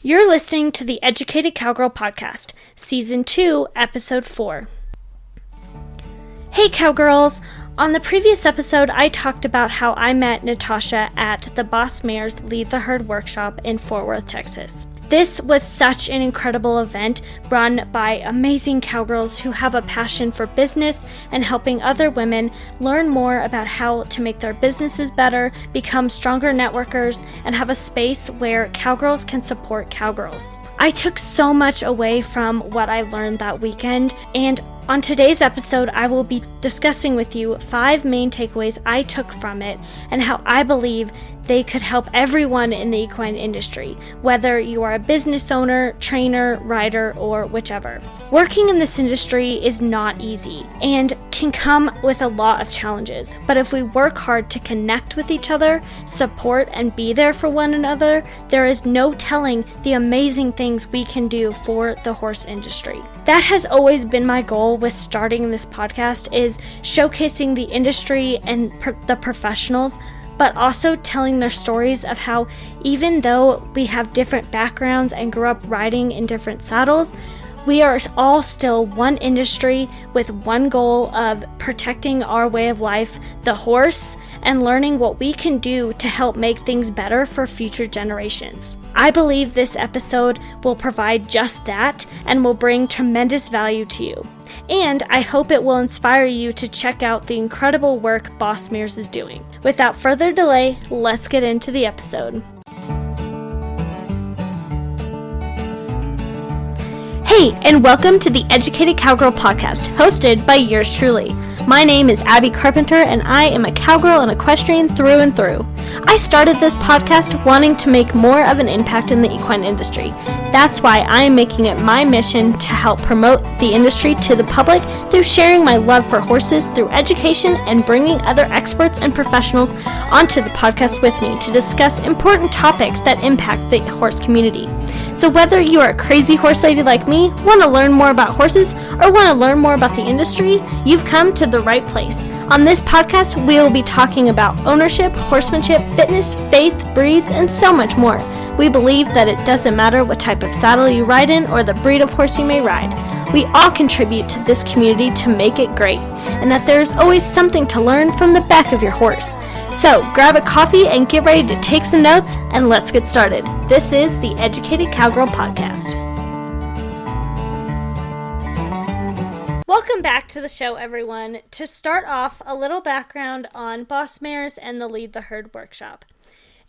You're listening to the Educated Cowgirl Podcast, Season 2, Episode 4. Hey Cowgirls! On the previous episode, I talked about how I met Natasha at the Boss Mayor's Lead the Herd workshop in Fort Worth, Texas. This was such an incredible event run by amazing cowgirls who have a passion for business and helping other women learn more about how to make their businesses better, become stronger networkers, and have a space where cowgirls can support cowgirls. I took so much away from what I learned that weekend, and on today's episode, I will be discussing with you 5 main takeaways I took from it and how I believe they could help everyone in the equine industry, whether you are a business owner, trainer, rider, or whichever. Working in this industry is not easy and can come with a lot of challenges, but if we work hard to connect with each other, support, and be there for one another, there is no telling the amazing things we can do for the horse industry. That has always been my goal with starting this podcast, is showcasing the industry and the professionals, but also telling their stories of how even though we have different backgrounds and grew up riding in different saddles, we are all still one industry with one goal of protecting our way of life, the horse, and learning what we can do to help make things better for future generations. I believe this episode will provide just that and will bring tremendous value to you. And I hope it will inspire you to check out the incredible work Boss Mayor's is doing. Without further delay, let's get into the episode. Hey, and welcome to the Educated Cowgirl Podcast, hosted by yours truly. My name is Abby Carpenter, and I am a cowgirl and equestrian through and through. I started this podcast wanting to make more of an impact in the equine industry. That's why I am making it my mission to help promote the industry to the public through sharing my love for horses through education and bringing other experts and professionals onto the podcast with me to discuss important topics that impact the horse community. So whether you are a crazy horse lady like me, want to learn more about horses, or want to learn more about the industry, you've come to the right place. On this podcast, we will be talking about ownership, horsemanship, fitness, faith, breeds, and so much more. We believe that it doesn't matter what type of saddle you ride in or the breed of horse you may ride. We all contribute to this community to make it great, and that there is always something to learn from the back of your horse. So grab a coffee and get ready to take some notes, and let's get started. This is the Educated Cowgirl Podcast. Welcome back to the show, everyone. To start off, a little background on Boss Mayor's and the Lead the Herd workshop.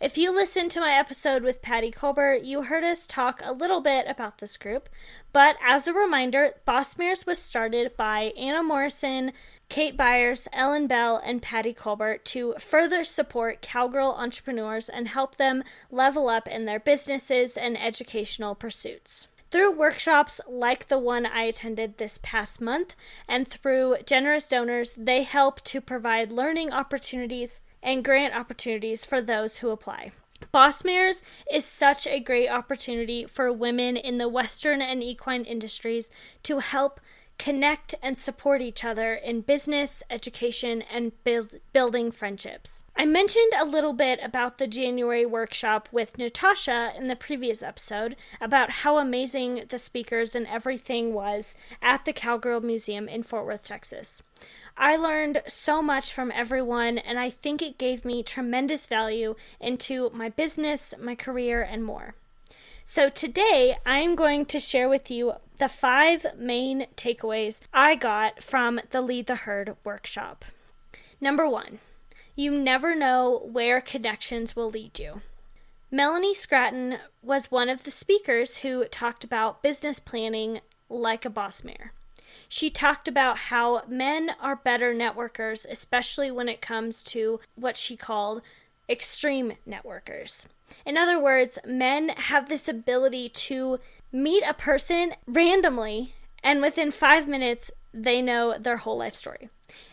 If you listened to my episode with Patty Colbert, you heard us talk a little bit about this group, but as a reminder, Boss Mayor's was started by Anna Morrison, Kate Byers, Ellen Bell, and Patty Colbert to further support cowgirl entrepreneurs and help them level up in their businesses and educational pursuits. Through workshops like the one I attended this past month, and through generous donors, they help to provide learning opportunities and grant opportunities for those who apply. Boss Mayor's is such a great opportunity for women in the Western and equine industries to help connect and support each other in business, education, and building friendships. I mentioned a little bit about the January workshop with Natasha in the previous episode about how amazing the speakers and everything was at the Cowgirl Museum in Fort Worth, Texas. I learned so much from everyone, and I think it gave me tremendous value into my business, my career, and more. So today, I'm going to share with you the 5 main takeaways I got from the Lead the Herd workshop. Number 1, you never know where connections will lead you. Melanie Scratton was one of the speakers who talked about business planning like a boss mayor. She talked about how men are better networkers, especially when it comes to what she called extreme networkers. In other words, men have this ability to meet a person randomly, and within 5 minutes, they know their whole life story.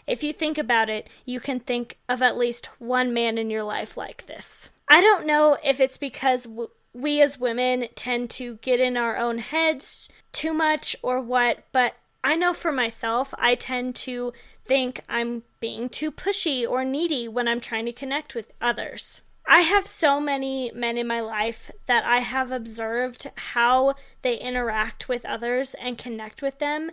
If you think about it, you can think of at least one man in your life like this. I don't know if it's because we as women tend to get in our own heads too much or what, but I know for myself, I tend to think I'm being too pushy or needy when I'm trying to connect with others. I have so many men in my life that I have observed how they interact with others and connect with them,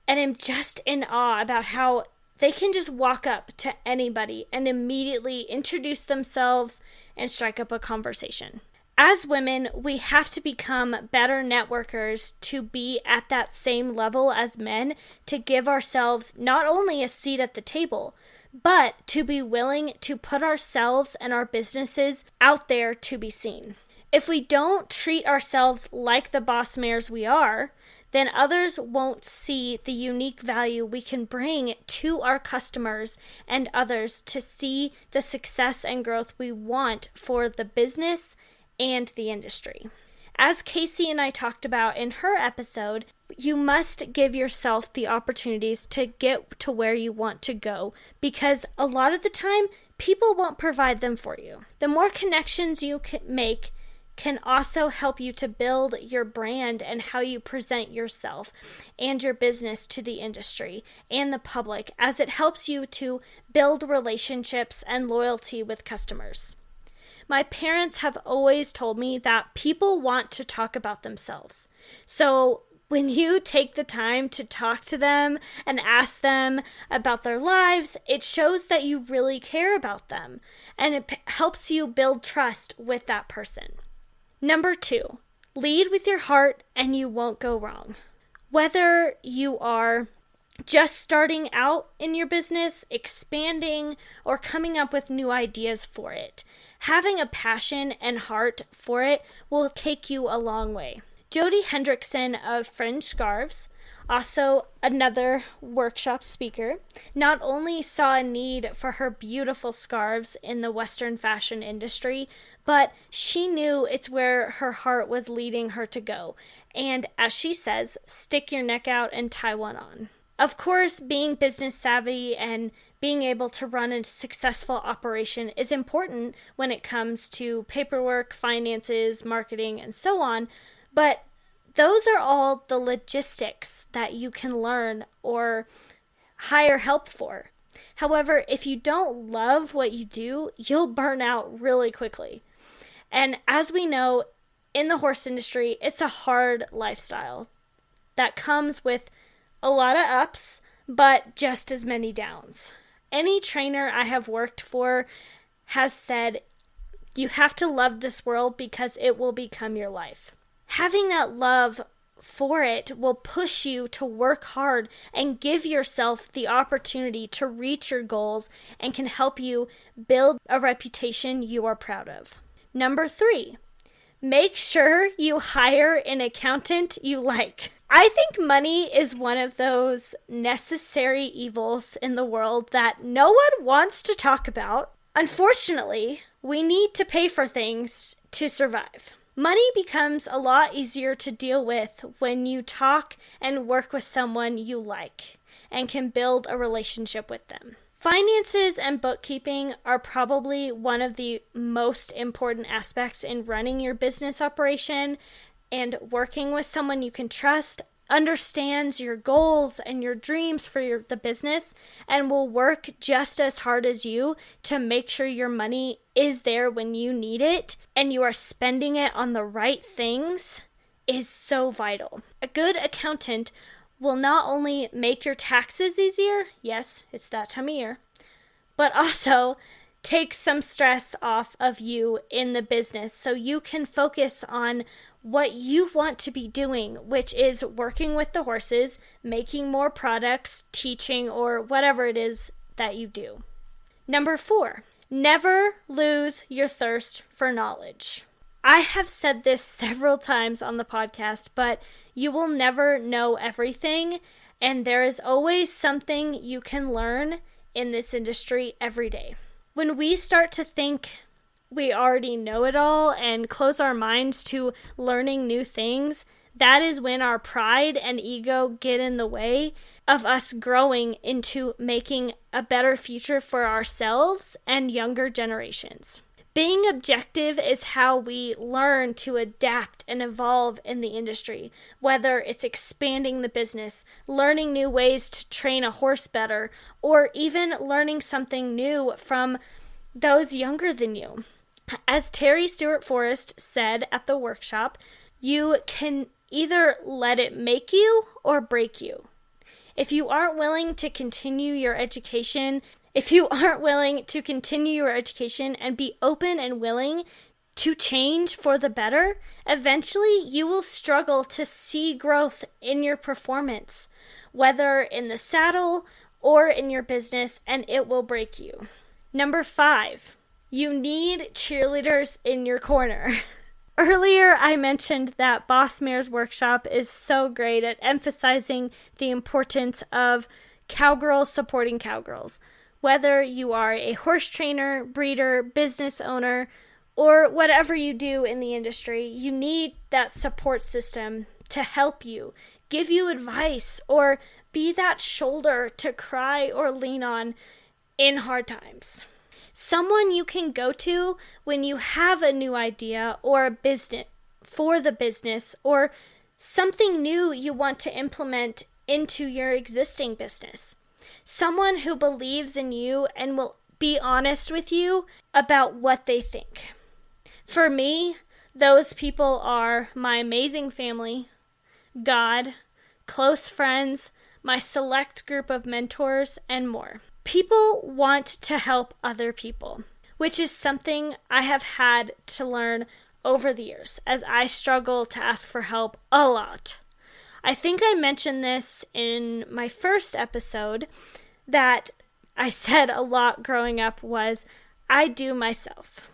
and am just in awe about how they can just walk up to anybody and immediately introduce themselves and strike up a conversation. As women, we have to become better networkers to be at that same level as men, to give ourselves not only a seat at the table, but to be willing to put ourselves and our businesses out there to be seen. If we don't treat ourselves like the boss mares we are, then others won't see the unique value we can bring to our customers and others to see the success and growth we want for the business and the industry. As Casey and I talked about in her episode, you must give yourself the opportunities to get to where you want to go, because a lot of the time, people won't provide them for you. The more connections you can make can also help you to build your brand and how you present yourself and your business to the industry and the public, as it helps you to build relationships and loyalty with customers. My parents have always told me that people want to talk about themselves. So when you take the time to talk to them and ask them about their lives, it shows that you really care about them, and it helps you build trust with that person. Number 2, lead with your heart and you won't go wrong. Whether you are just starting out in your business, expanding, or coming up with new ideas for it, having a passion and heart for it will take you a long way. Jody Hendrickson of Fringe Scarves, also another workshop speaker, not only saw a need for her beautiful scarves in the Western fashion industry, but she knew it's where her heart was leading her to go. And as she says, stick your neck out and tie one on. Of course, being business savvy and being able to run a successful operation is important when it comes to paperwork, finances, marketing, and so on, but those are all the logistics that you can learn or hire help for. However, if you don't love what you do, you'll burn out really quickly. And as we know, in the horse industry, it's a hard lifestyle that comes with a lot of ups, but just as many downs. Any trainer I have worked for has said, you have to love this world because it will become your life. Having that love for it will push you to work hard and give yourself the opportunity to reach your goals, and can help you build a reputation you are proud of. Number 3, make sure you hire an accountant you like. I think money is one of those necessary evils in the world that no one wants to talk about. Unfortunately, we need to pay for things to survive. Money becomes a lot easier to deal with when you talk and work with someone you like and can build a relationship with them. Finances and bookkeeping are probably one of the most important aspects in running your business operation, and working with someone you can trust, understands your goals and your dreams for the business, and will work just as hard as you to make sure your money is there when you need it and you are spending it on the right things, is so vital. A good accountant will not only make your taxes easier, yes, it's that time of year, but also take some stress off of you in the business so you can focus on what you want to be doing, which is working with the horses, making more products, teaching, or whatever it is that you do. Number 4, never lose your thirst for knowledge. I have said this several times on the podcast, but you will never know everything, and there is always something you can learn in this industry every day. When we start to think we already know it all and close our minds to learning new things, that is when our pride and ego get in the way of us growing into making a better future for ourselves and younger generations. Being objective is how we learn to adapt and evolve in the industry, whether it's expanding the business, learning new ways to train a horse better, or even learning something new from those younger than you. As Terry Stewart Forrest said at the workshop, you can either let it make you or break you. If you aren't willing to continue your education, and be open and willing to change for the better, eventually you will struggle to see growth in your performance, whether in the saddle or in your business, and it will break you. Number 5, you need cheerleaders in your corner. Earlier, I mentioned that Boss Mare's workshop is so great at emphasizing the importance of cowgirls supporting cowgirls. Whether you are a horse trainer, breeder, business owner, or whatever you do in the industry, you need that support system to help you, give you advice, or be that shoulder to cry or lean on in hard times. Someone you can go to when you have a new idea or a business for the business, or something new you want to implement into your existing business. Someone who believes in you and will be honest with you about what they think. For me, those people are my amazing family, God, close friends, my select group of mentors, and more. People want to help other people, which is something I have had to learn over the years as I struggle to ask for help a lot. I think I mentioned this in my first episode that I said a lot growing up was, I do myself.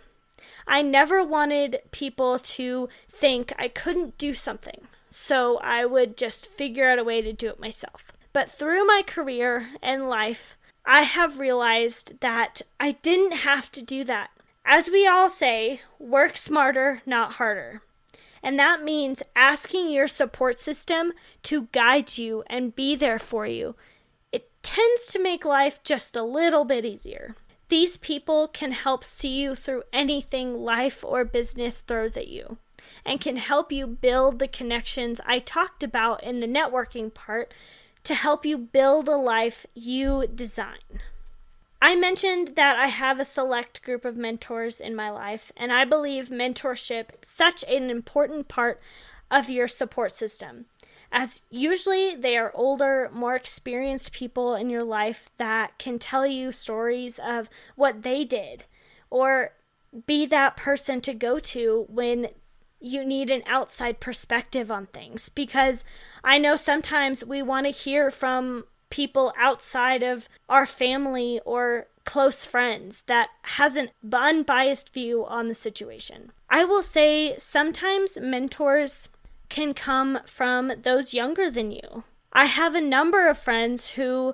I never wanted people to think I couldn't do something, so I would just figure out a way to do it myself. But through my career and life, I have realized that I didn't have to do that. As we all say, work smarter, not harder. And that means asking your support system to guide you and be there for you. It tends to make life just a little bit easier. These people can help see you through anything life or business throws at you, and can help you build the connections I talked about in the networking part to help you build a life you design. I mentioned that I have a select group of mentors in my life, and I believe mentorship is such an important part of your support system, as usually they are older, more experienced people in your life that can tell you stories of what they did, or be that person to go to when you need an outside perspective on things. Because I know sometimes we want to hear from people outside of our family or close friends that has an unbiased view on the situation. I will say sometimes mentors can come from those younger than you. I have a number of friends who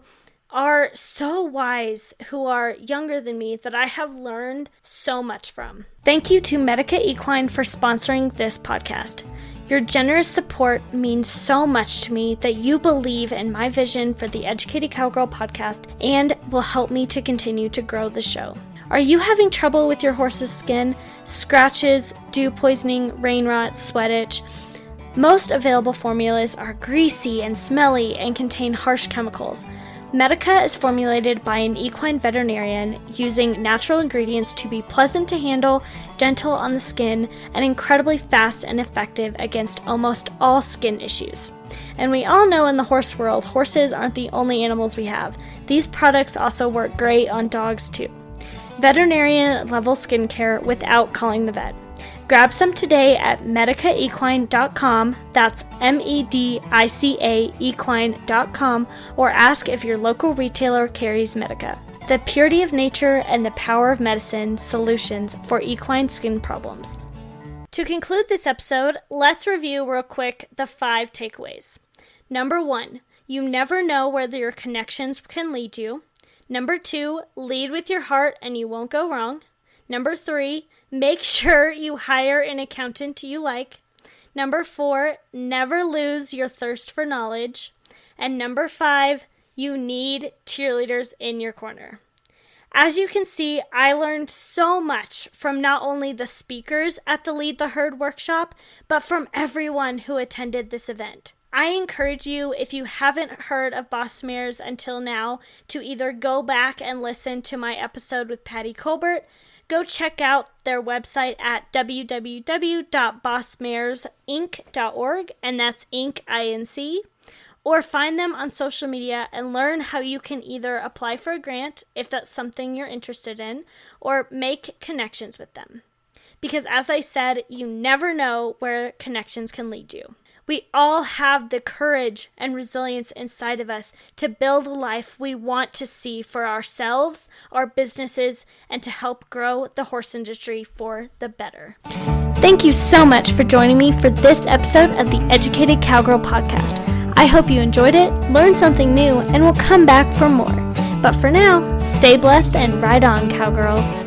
are so wise, who are younger than me, that I have learned so much from. Thank you to Medica Equine for sponsoring this podcast. Your generous support means so much to me that you believe in my vision for the Educated Cowgirl podcast and will help me to continue to grow the show. Are you having trouble with your horse's skin? Scratches, dew poisoning, rain rot, sweat itch? Most available formulas are greasy and smelly and contain harsh chemicals. Medica is formulated by an equine veterinarian using natural ingredients to be pleasant to handle, gentle on the skin, and incredibly fast and effective against almost all skin issues. And we all know in the horse world, horses aren't the only animals we have. These products also work great on dogs too. Veterinarian level skincare without calling the vet. Grab some today at medicaequine.com, that's MEDICA equine.com, or ask if your local retailer carries Medica. The purity of nature and the power of medicine solutions for equine skin problems. To conclude this episode, let's review real quick the 5 takeaways. Number 1, you never know where your connections can lead you. Number 2, lead with your heart and you won't go wrong. Number 3, make sure you hire an accountant you like. Number 4, never lose your thirst for knowledge. And number 5, you need cheerleaders in your corner. As you can see, I learned so much from not only the speakers at the Lead the Herd workshop, but from everyone who attended this event. I encourage you, if you haven't heard of Boss Mares until now, to either go back and listen to my episode with Patty Colbert, go check out their website at www.bossmaresinc.org, and that's Inc, I-N-C, or find them on social media and learn how you can either apply for a grant if that's something you're interested in, or make connections with them. Because as I said, you never know where connections can lead you. We all have the courage and resilience inside of us to build a life we want to see for ourselves, our businesses, and to help grow the horse industry for the better. Thank you so much for joining me for this episode of the Educated Cowgirl podcast. I hope you enjoyed it, learned something new, and will come back for more. But for now, stay blessed and ride on, cowgirls.